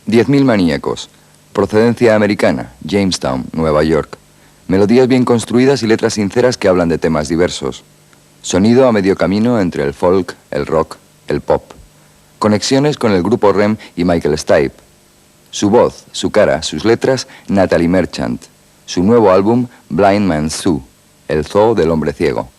10.000 maníacos. Procedencia americana, Jamestown, Nueva York. Melodías bien construidas y letras sinceras que hablan de temas diversos. Sonido a medio camino entre el folk, el rock, el pop. Conexiones con el grupo REM y Michael Stipe. Su voz, su cara, sus letras, Natalie Merchant. Su nuevo álbum, Blind Man's Zoo, el zoo del hombre ciego.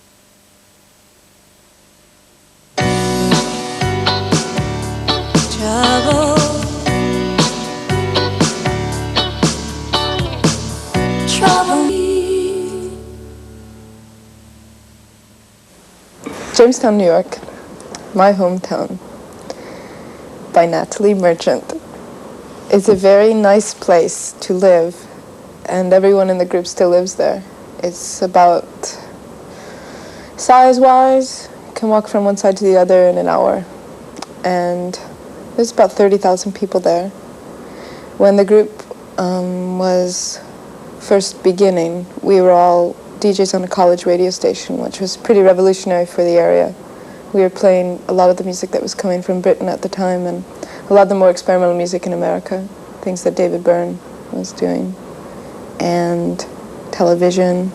Jamestown, New York, my hometown, by Natalie Merchant. It's a very nice place to live, and everyone in the group still lives there. It's about, size-wise, you can walk from one side to the other in an hour, and there's about 30,000 people there. When the group was first beginning, we were all DJs on a college radio station, which was pretty revolutionary for the area. We were playing a lot of the music that was coming from Britain at the time, and a lot of the more experimental music in America, things that David Byrne was doing, and television.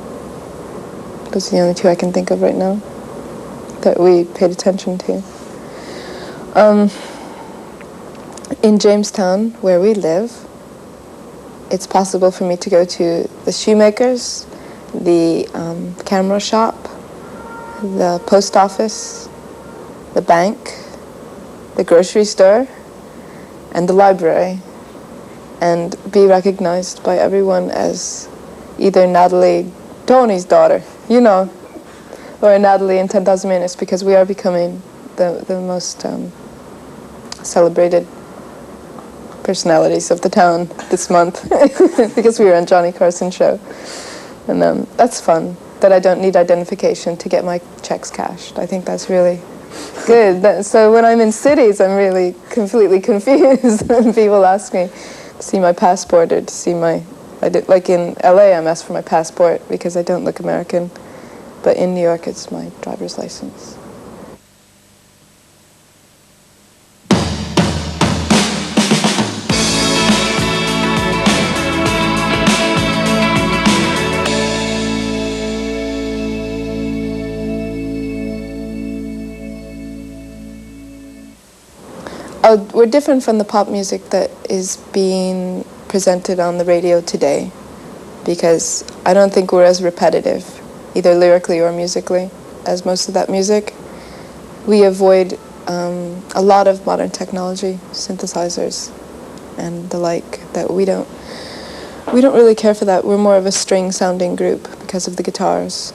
Those are the only two I can think of right now that we paid attention to. In Jamestown, where we live, it's possible for me to go to the shoemakers, the camera shop, the post office, the bank, the grocery store, and the library, and be recognized by everyone as either Natalie, Tony's daughter, you know, or Natalie in 10,000 Minutes, because we are becoming the most celebrated personalities of the town this month because we were on Johnny Carson's show. And that's fun, that I don't need identification to get my checks cashed. I think that's really good. So when I'm in cities, I'm really completely confused when people ask me to see my passport or to see like in LA, I'm asked for my passport because I don't look American. But in New York, it's my driver's license. We're different from the pop music that is being presented on the radio today, because I don't think we're as repetitive, either lyrically or musically, as most of that music. We avoid a lot of modern technology, synthesizers and the like, that we don't really care for that. We're more of a string-sounding group because of the guitars.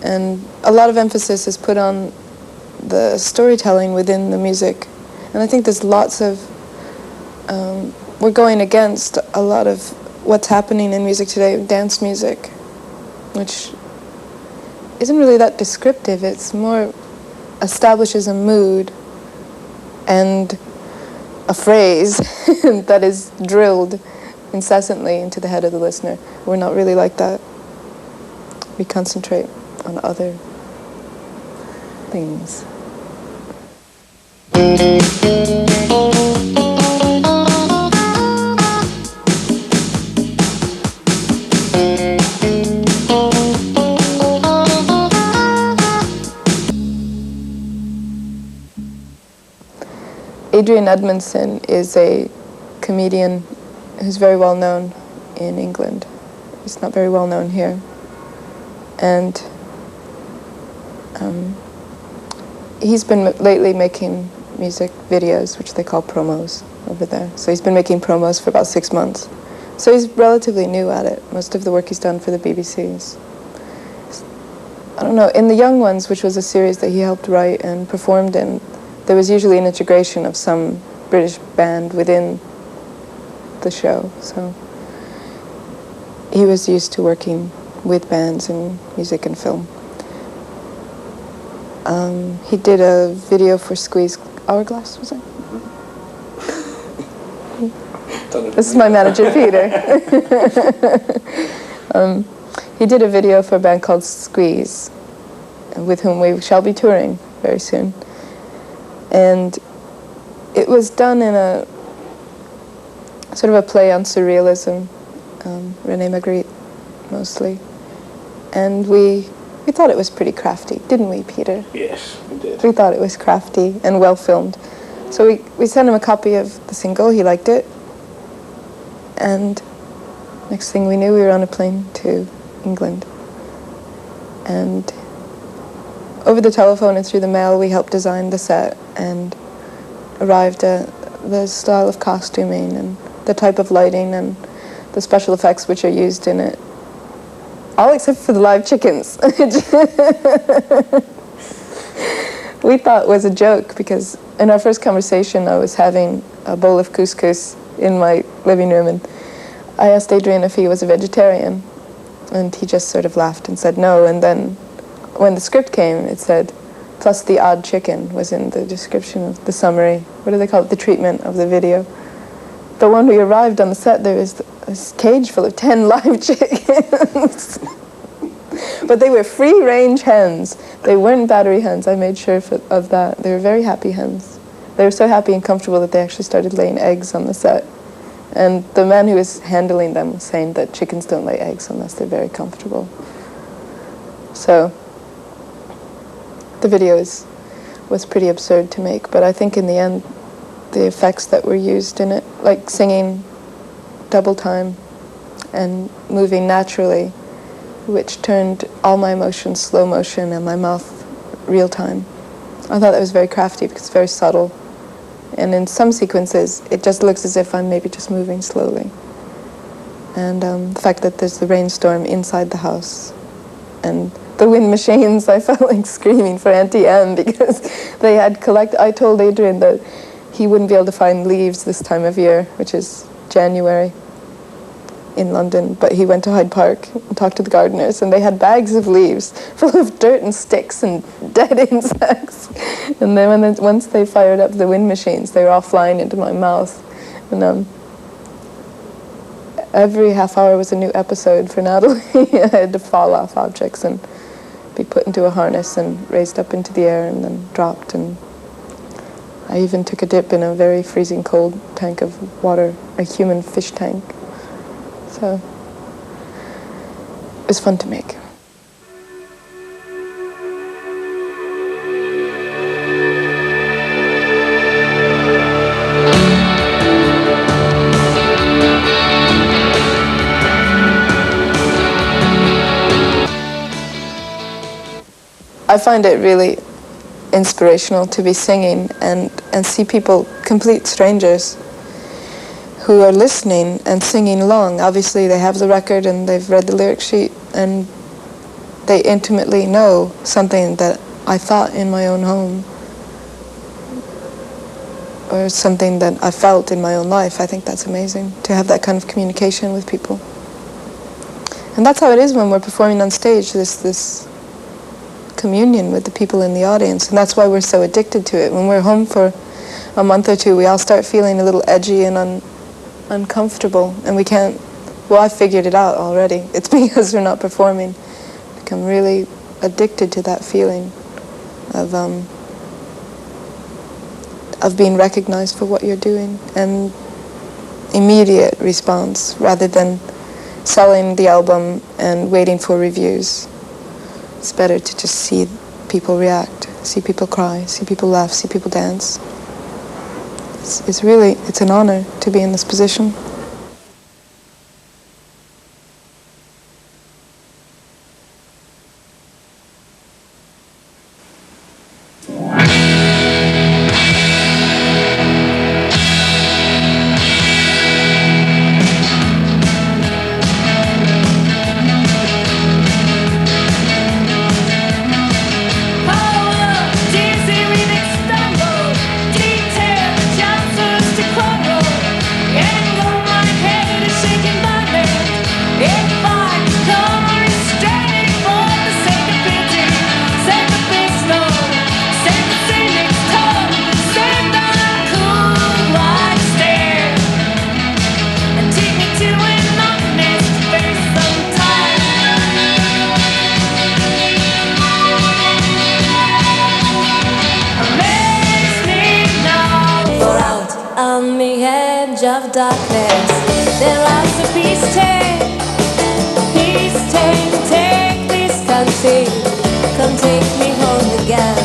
And a lot of emphasis is put on the storytelling within the music. And I think there's lots of, we're going against a lot of what's happening in music today, dance music, which isn't really that descriptive. It's more establishes a mood and a phrase that is drilled incessantly into the head of the listener. We're not really like that. We concentrate on other things. Adrian Edmondson is a comedian who's very well known in England. He's not very well known here. And he's been lately making music videos, which they call promos over there. So he's been making promos for about 6 months. So he's relatively new at it. Most of the work he's done for the BBC is, I don't know, in The Young Ones, which was a series that he helped write and performed in, there was usually an integration of some British band within the show. So he was used to working with bands in music and film. He did a video for Squeeze Hourglass, was it? This is my manager, Peter. He did a video for a band called Squeeze, with whom we shall be touring very soon. And it was done in sort of a play on surrealism, René Magritte mostly. And we thought it was pretty crafty, didn't we, Peter? Yes, we did. We thought it was crafty and well filmed. So we sent him a copy of the single, he liked it. And next thing we knew, we were on a plane to England. And over the telephone and through the mail, we helped design the set and arrived at the style of costuming and the type of lighting and the special effects which are used in it. All except for the live chickens. We thought it was a joke because in our first conversation I was having a bowl of couscous in my living room and I asked Adrian if he was a vegetarian and he just sort of laughed and said no, and then when the script came it said plus the odd chicken was in the description of the summary. What do they call it? The treatment of the video. But when we arrived on the set there was this cage full of 10 live chickens. But they were free-range hens. They weren't battery hens. I made sure of that. They were very happy hens. They were so happy and comfortable that they actually started laying eggs on the set. And the man who was handling them was saying that chickens don't lay eggs unless they're very comfortable. So the video was pretty absurd to make, but I think in the end the effects that were used in it, like singing double time and moving naturally, which turned all my emotions slow motion and my mouth real time. I thought that was very crafty because it's very subtle. And in some sequences, it just looks as if I'm maybe just moving slowly. And the fact that there's the rainstorm inside the house and the wind machines, I felt like screaming for Auntie M because they had I told Adrian that he wouldn't be able to find leaves this time of year, which is January in London, but he went to Hyde Park and talked to the gardeners, and they had bags of leaves full of dirt and sticks and dead insects. And then once they fired up the wind machines, they were all flying into my mouth. And every half hour was a new episode for Natalie. I had to fall off objects and be put into a harness and raised up into the air and then dropped. And I even took a dip in a very freezing cold tank of water, a human fish tank. So it was fun to make. I find it really inspirational to be singing and see people, complete strangers, who are listening and singing along. Obviously they have the record and they've read the lyric sheet and they intimately know something that I thought in my own home or something that I felt in my own life. I think that's amazing to have that kind of communication with people. And that's how it is when we're performing on stage, this communion with the people in the audience, and that's why we're so addicted to it. When we're home for a month or two, we all start feeling a little edgy and uncomfortable, and we can't, well, I figured it out already. It's because we're not performing. Become really addicted to that feeling of being recognized for what you're doing and immediate response rather than selling the album and waiting for reviews. It's better to just see people react, see people cry, see people laugh, see people dance. It's an honor to be in this position. Detail, chances to quarrel, and revenge of darkness. There are the peace take this country, come take me home again.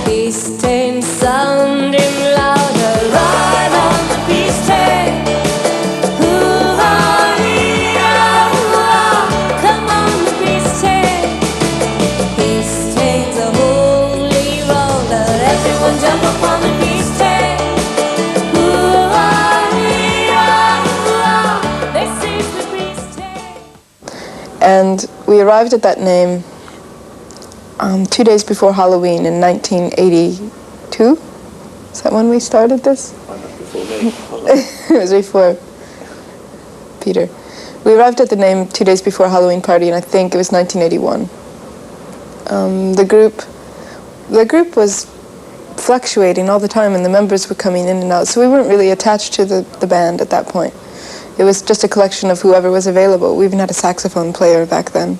Peace take sounding louder, ride on the peace take. Come on the peace take. Peace take the holy roller, everyone jump up on the peace take. And we arrived at that name 2 days before Halloween in 1982. Is that when we started this? Before me. It was before Peter. We arrived at the name 2 days before Halloween party, and I think it was 1981. The group was fluctuating all the time, and the members were coming in and out, so we weren't really attached to the band at that point. It was just a collection of whoever was available. We even had a saxophone player back then.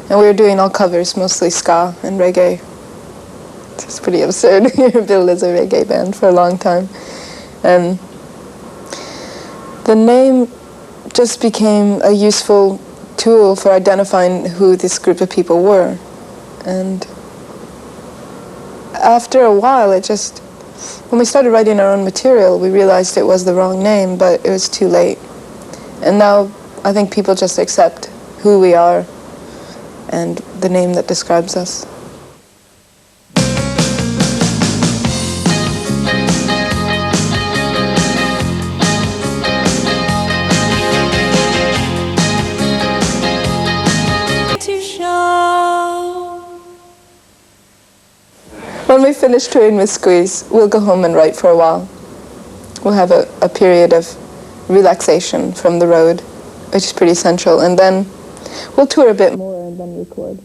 And we were doing all covers, mostly ska and reggae. It's pretty absurd. We were billed as a reggae band for a long time. And the name just became a useful tool for identifying who this group of people were. And after a while, when we started writing our own material, we realized it was the wrong name, but it was too late. And now I think people just accept who we are and the name that describes us. When we finish touring with Squeeze, we'll go home and write for a while. We'll have a period of relaxation from the road, which is pretty essential, and then we'll tour a bit more and then record.